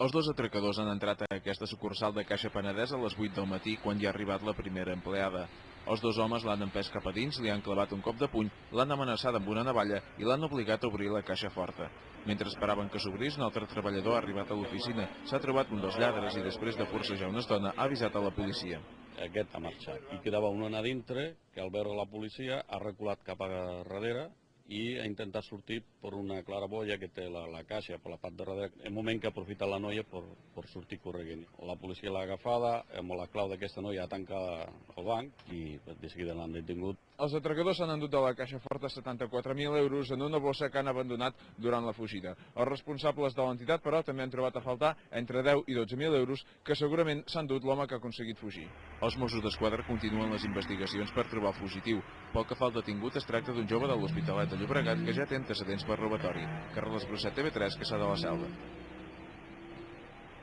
Els dos atracadors han entrat a aquesta sucursal de Caixa Penedès a les 8 del matí quan hi ha arribat la primera empleada. Els dos homes l'han empès cap a dins, li han clavat un cop de puny, l'han amenaçat amb una navalla i l'han obligat a obrir la caixa forta. Mentre esperaven que s'obrís, un altre treballador ha arribat a l'oficina, s'ha trobat un dels lladres i després de forcejar una estona ha avisat a la policia. Aquest ha marxat i quedava un a dintre que al veure la policia ha reculat cap a darrere i ha intentat sortir per una claraboia que té la caixa per la part de darrere, en el moment que ha aprofitat la noia per sortir corregint. La policia l'ha agafada, amb la clau d'aquesta noia ha tancat el banc i de seguida l'han detingut. Els atracadors s'han endut de la caixa forta 74.000 euros en una bossa que han abandonat durant la fugida. Els responsables de l'entitat, però, també han trobat a faltar entre 10 i 12.000 euros que segurament s'han dut l'home que ha aconseguit fugir. Els Mossos d'Esquadra continuen les investigacions per trobar el fugitiu. Pel que fa al detingut, es tracta d'un jove de l'Hospitalet de Llobregat que ja té antecedents per robatori. Carles Brosset, TV3, Cassà de la Selva.